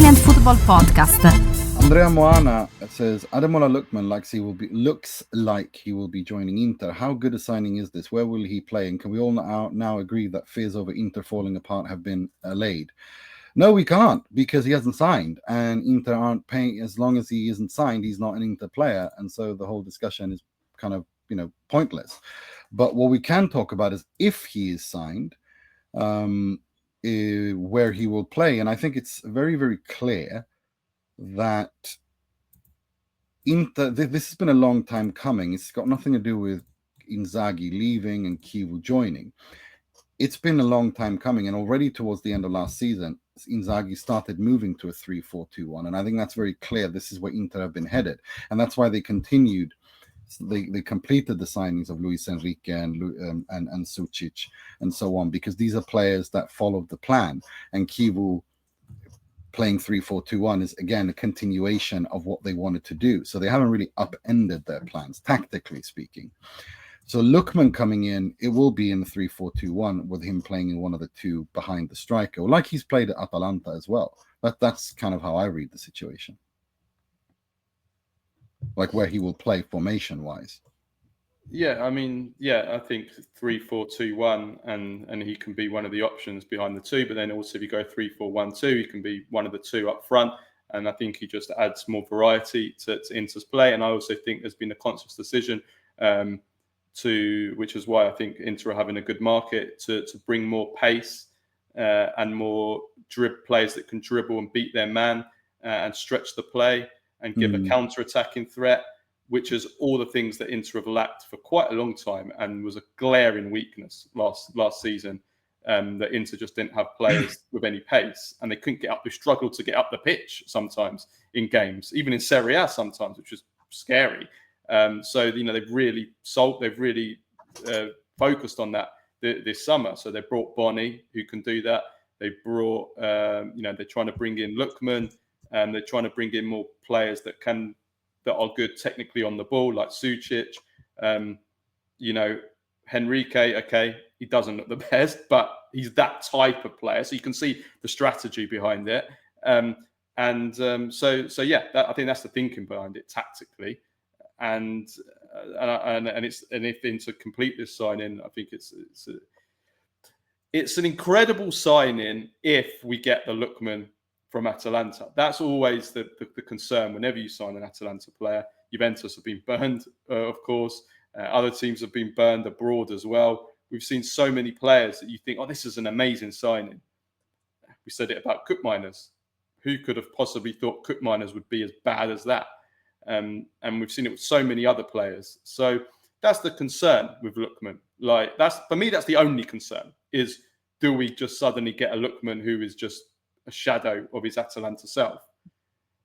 Italian Football Podcast. Andrea Moana says Ademola Lookman looks like he will be joining Inter. How good a signing is this? Where will he play? And can we all now agree that fears over Inter falling apart have been allayed? No, we can't, because he hasn't signed, and Inter aren't paying. As long as he isn't signed, he's not an Inter player, and so the whole discussion is kind of pointless. But what we can talk about is if he is signed, where he will play, and I think it's very, very clear that Inter. This has been a long time coming. It's got nothing to do with Inzaghi leaving and Chivu joining. It's been a long time coming, and already towards the end of last season, Inzaghi started moving to a 3-4-2-1, and I think that's very clear. This is where Inter have been headed, and that's why they continued. They completed the signings of Luis Enrique and Sucic and so on, because these are players that followed the plan, and Chivu playing 3-4-2-1 is again a continuation of what they wanted to do. So they haven't really upended their plans, tactically speaking. So Lookman coming in, it will be in the 3-4-2-1 with him playing in one of the two behind the striker, like he's played at Atalanta as well. That's kind of how I read the situation. Like where he will play formation-wise. Yeah, I mean, I think 3-4-2-1, and he can be one of the options behind the two. But then also, if you go 3-4-1-2, he can be one of the two up front. And I think he just adds more variety to Inter's play. And I also think there's been a conscious decision which is why I think Inter are having a good market to bring more pace and more players that can dribble and beat their man and stretch the play and give a counter-attacking threat, which is all the things that Inter have lacked for quite a long time and was a glaring weakness last season. That Inter just didn't have players with any pace, and they couldn't get up. They struggled to get up the pitch sometimes in games, even in Serie A sometimes, which is scary. So they've really focused on that this summer. So they brought Boni, who can do that. They brought they're trying to bring in Lookman, and they're trying to bring in more players that are good technically on the ball, like Sucic. Henrique, okay, he doesn't look the best, but he's that type of player. So you can see the strategy behind it. I think that's the thinking behind it tactically. And if to complete this signing, I think it's an incredible signing if we get the Lookman from Atalanta. That's always the concern whenever you sign an Atalanta player. Juventus have been burned, of course. Other teams have been burned abroad as well. We've seen so many players that you think, this is an amazing signing. We said it about Koopmeiners. Who could have possibly thought Koopmeiners would be as bad as that? And we've seen it with so many other players. So that's the concern with Lookman. For me, that's the only concern, is do we just suddenly get a Lookman who is just a shadow of his Atalanta self?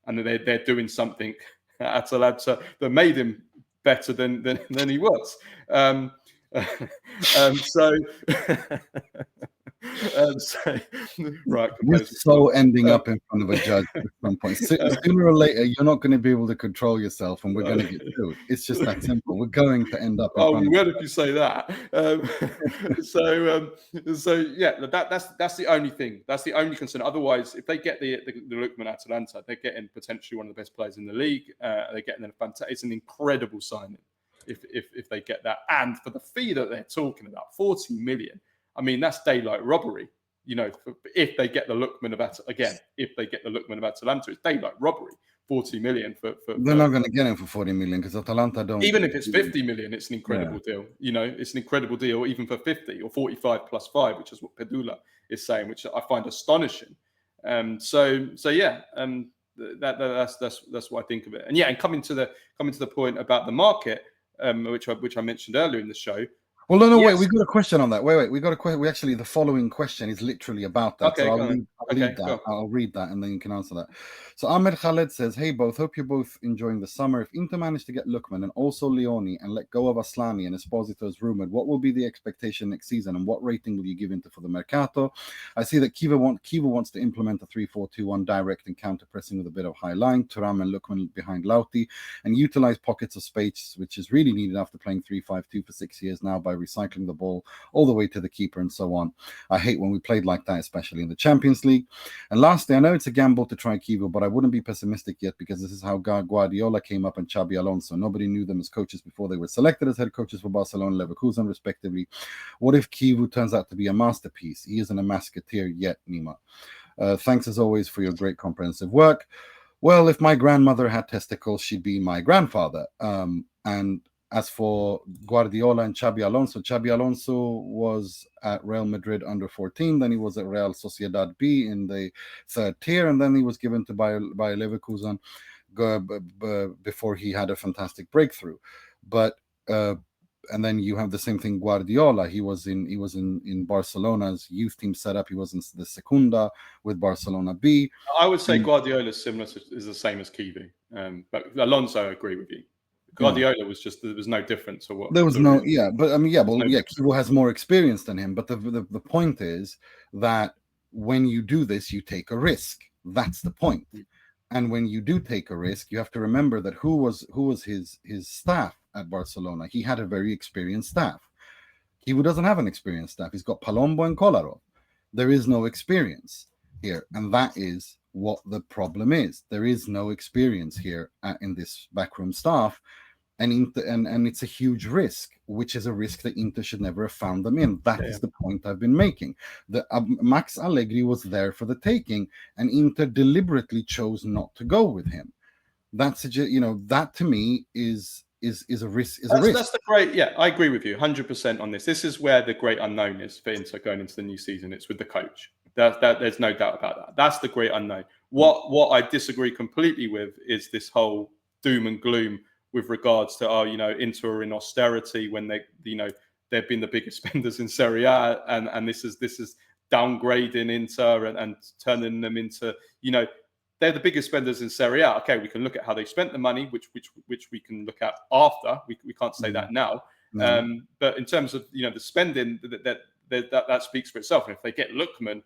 And they're doing something at Atalanta that made him better than he was. Right. You're so ending up in front of a judge at some point. Sooner or later, you're not going to be able to control yourself, and we're going to get sued. It's just that simple. We're going to end up. We will if you say that. That's the only thing. That's the only concern. Otherwise, if they get the Lookman Atalanta, they're getting potentially one of the best players in the league. They're getting it's an incredible signing if they get that, and for the fee that they're talking about, 40 million. I mean, that's daylight robbery. If they get the Lookman of Atalanta, it's daylight robbery. 40 million for they're not going to get him for 40 million because Atalanta don't. Even if it's 50 million, it's an incredible deal. It's an incredible deal, even for 50 or 45 plus 5, which is what Pedula is saying, which I find astonishing. That's what I think of it. And coming to the point about the market, which I mentioned earlier in the show. Well, no, wait. We got a question on that. Wait. We got a question. The following question is literally about that. Okay, so I'll read that, and then you can answer that. So Ahmed Khaled says, "Hey, both. Hope you're both enjoying the summer. If Inter manage to get Lookman and also Leoni and let go of Aslani and Esposito as rumored, what will be the expectation next season, and what rating will you give Inter for the Mercato? I see that Kiva wants to implement a 3-4-2-1 direct and counter pressing with a bit of high line, Thuram and Lookman behind Lauti, and utilize pockets of space, which is really needed after playing 3-5-2 for 6 years now by by recycling the ball all the way to the keeper and so on. I hate when we played like that, especially in the Champions League. And lastly, I know it's a gamble to try Kivu, but I wouldn't be pessimistic yet because this is how Guardiola came up and Xabi Alonso. Nobody knew them as coaches before they were selected as head coaches for Barcelona and Leverkusen, respectively. What if Kivu turns out to be a masterpiece? He isn't a masketeer yet, Nima. Thanks as always for your great comprehensive work. Well, if my grandmother had testicles, she'd be my grandfather. And as for Guardiola and Xabi Alonso was at Real Madrid under 14, then he was at Real Sociedad B in the third tier, and then he was given to Bayer Leverkusen before he had a fantastic breakthrough. But and then you have the same thing. Guardiola, he was in Barcelona's youth team setup. He was in the Secunda with Barcelona B. I would say Guardiola is the same as Kivu, but Alonso, I agree with you. Guardiola was just, there was no difference or what there was no Kivu has more experience than him. But the point is that when you do this, you take a risk. That's the point. And when you do take a risk, you have to remember that who was his staff at Barcelona. He had a very experienced staff. Kivu doesn't have an experienced staff. He's got Palombo and Kolarov. There is no experience here, and that is what the problem is. There is no experience here in this backroom staff, and it's a huge risk, which is a risk that Inter should never have found them in. That is the point I've been making. Max Allegri was there for the taking, and Inter deliberately chose not to go with him. That's that to me is a risk. That's the great. Yeah, I agree with you 100% on this. This is where the great unknown is for Inter going into the new season. It's with the coach. There's no doubt about that. That's the great unknown. What I disagree completely with is this whole doom and gloom with regards to Inter are in austerity when they've been the biggest spenders in Serie A, and this is downgrading Inter and turning them into they're the biggest spenders in Serie A. Okay, we can look at how they spent the money, which we can look at after. We can't say that now. But in terms of the spending, that speaks for itself. And if they get Lookman,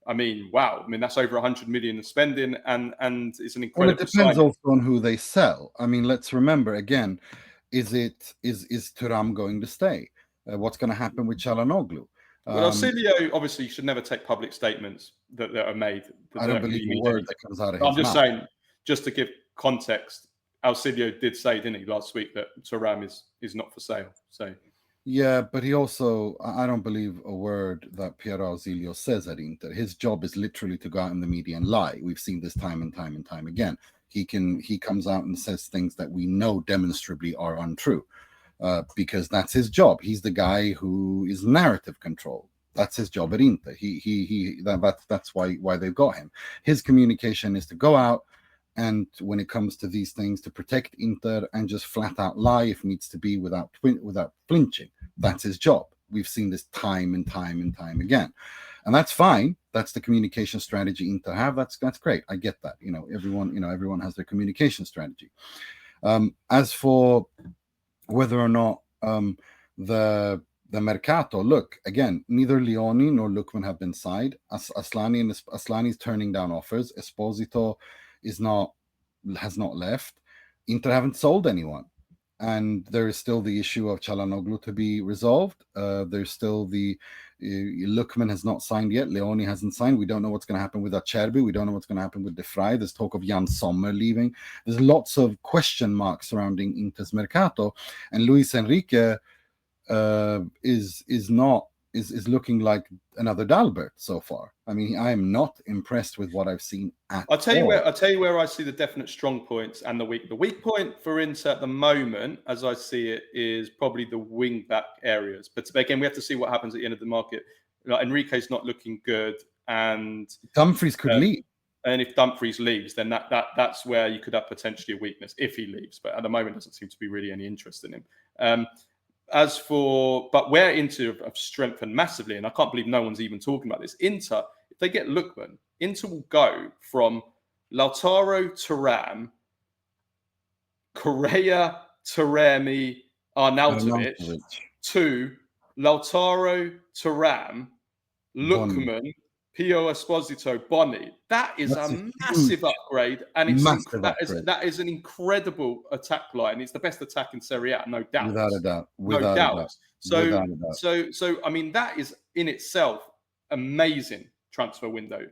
I mean, wow! I mean, that's over 100 million in spending, and it's an incredible. Well, it depends also on who they sell. I mean, let's remember again: is Thuram going to stay? What's going to happen with Calhanoglu? Well, Auxilio obviously should never take public statements that are made. I don't believe a word that comes out of his mouth. I'm just saying, just to give context, Auxilio did say, didn't he, last week that Thuram is not for sale. So. Yeah, but he also, I don't believe a word that Piero Auxilio says at Inter. His job is literally to go out in the media and lie. We've seen this time and time and time again. He comes out and says things that we know demonstrably are untrue. Because that's his job. He's the guy who is narrative control. That's his job at Inter. That's why they've got him. His communication is to go out and when it comes to these things, to protect Inter and just flat out lie if needs to be without flinching. That's his job. We've seen this time and time and time again, and that's fine. That's the communication strategy Inter have. That's great. I get that. Everyone has their communication strategy. As for whether or not the Mercato, look, again, neither Leoni nor Lookman have been signed. Aslani is turning down offers. Esposito has not left. Inter haven't sold anyone. And there is still the issue of Calhanoglu to be resolved. There's still the Lookman has not signed yet. Leoni hasn't signed. We don't know what's going to happen with Acerbi. We don't know what's going to happen with De Vrij. There's talk of Jan Sommer leaving. There's lots of question marks surrounding Inter's Mercato. And Luis Enrique is looking like another Dalbert so far. I mean, I am not impressed with what I've seen at all. I'll tell you where I see the definite strong points and the weak. The weak point for Inter at the moment, as I see it, is probably the wing back areas. But again, we have to see what happens at the end of the market. Enrique's not looking good, and Dumfries could leave. And if Dumfries leaves, then that's where you could have potentially a weakness if he leaves. But at the moment, doesn't seem to be really any interest in him. But where Inter have strengthened massively, and I can't believe no one's even talking about this. Inter, if they get Lookman, Inter will go from Lautaro, Thuram, Correa, Taremi, Arnautovic to Lautaro, Thuram, Lookman, Pio Esposito, Boni. That is a massive upgrade, and that is an incredible attack line. It's the best attack in Serie A, no doubt. Without a doubt. No doubt. So, I mean, that is in itself amazing transfer window.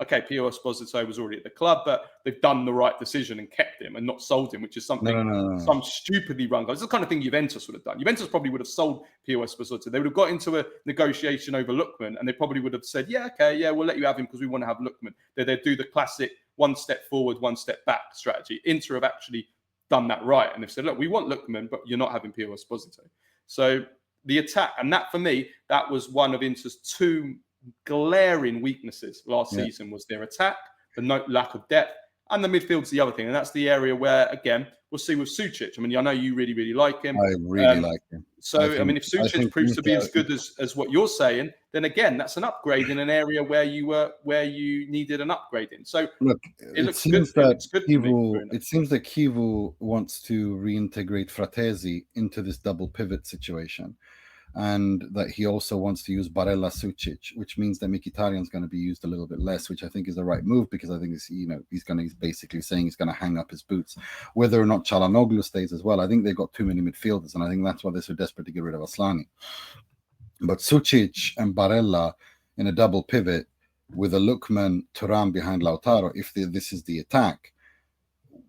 Okay, Pio Esposito was already at the club, but they've done the right decision and kept him and not sold him, which is something some stupidly run guys. It's the kind of thing Juventus would have done. Juventus probably would have sold Pio Esposito. They would have got into a negotiation over Lookman, and they probably would have said, "Yeah, okay, yeah, we'll let you have him because we want to have Lookman." They'd do the classic one step forward, one step back strategy. Inter have actually done that right, and they've said, "Look, we want Lookman, but you're not having Pio Esposito." So the attack, and that for me, that was one of Inter's two glaring weaknesses last season, was their attack, the lack of depth, and the midfield's the other thing. And that's the area where, again, we'll see with Sucic. I mean, I know you really, really like him. I really like him. So, I mean, if Sucic proves to be as good as what you're saying, then again, that's an upgrade in an area where you needed an upgrade in. So look, it seems that Kivu wants to reintegrate Fratesi into this double pivot situation, and that he also wants to use Barella Sucic, which means that Mkhitaryan's going to be used a little bit less, which I think is the right move, because I think he's basically saying he's going to hang up his boots. Whether or not Calhanoglu stays as well, I think they've got too many midfielders, and I think that's why they're so desperate to get rid of Aslani. But Sucic and Barella in a double pivot with a Lookman, Thuram behind Lautaro, if this is the attack,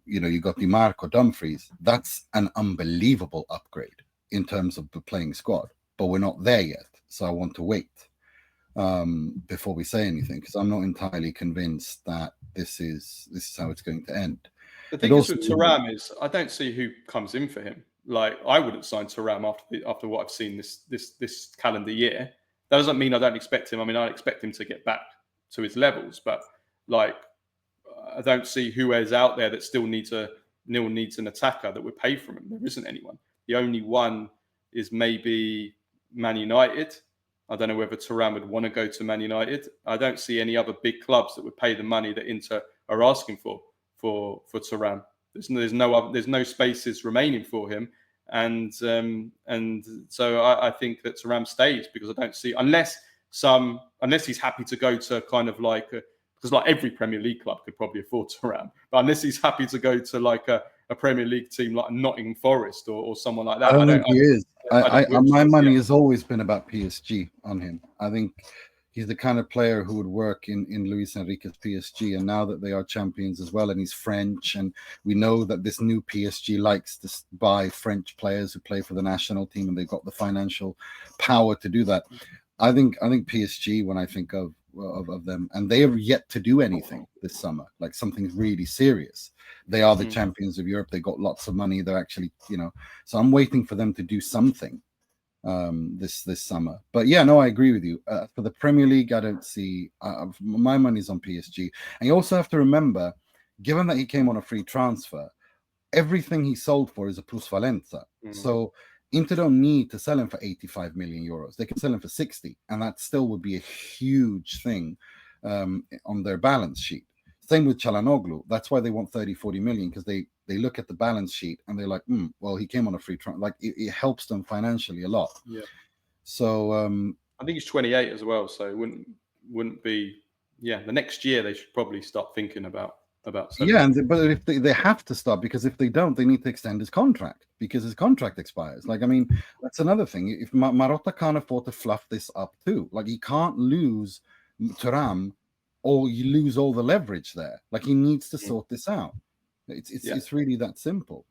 you got Dimarco, Dumfries, that's an unbelievable upgrade in terms of the playing squad. But we're not there yet, so I want to wait before we say anything, because I'm not entirely convinced that this is how it's going to end. The thing is with Thuram is I don't see who comes in for him. Like, I wouldn't sign Thuram after what I've seen this calendar year. That doesn't mean I don't expect him. I mean, I expect him to get back to his levels, but like, I don't see who is out there that still needs an attacker that would pay for him. There isn't anyone. The only one is maybe Man United. I don't know whether Thuram would want to go to Man United. I don't see any other big clubs that would pay the money that Inter are asking for Thuram. There's no spaces remaining for him, and so I think that Thuram stays, because I don't see, unless he's happy to go to kind of like because like every Premier League club could probably afford Thuram, but unless he's happy to go to like a Premier League team like Nottingham Forest or someone like that. I don't think he is. My money has always been about PSG on him. I think he's the kind of player who would work in Luis Enrique's PSG. And now that they are champions as well, and he's French, and we know that this new PSG likes to buy French players who play for the national team, and they've got the financial power to do that. I think PSG, when I think of them, and they have yet to do anything this summer, like something really serious. They are the champions of Europe. They got lots of money. They're actually, so I'm waiting for them to do something this summer. But yeah, no, I agree with you. For the Premier League, I don't see, my money's on PSG. And you also have to remember, given that he came on a free transfer, everything he sold for is a plusvalenza. So Inter don't need to sell him for 85 million euros. They can sell him for 60, and that still would be a huge thing on their balance sheet. Same with Calhanoglu. That's why they want 30-40 million, because they look at the balance sheet and they're like, well, he came on a free transfer. Like, it helps them financially a lot. Yeah. So I think he's 28 as well, so it wouldn't be. Yeah, the next year they should probably start thinking about. But if they have to stop, because if they don't, they need to extend his contract, because his contract expires. Like, I mean, that's another thing. If Marotta can't afford to fluff this up too, like, he can't lose Thuram, or you lose all the leverage there. Like, he needs to sort this out. It's really that simple.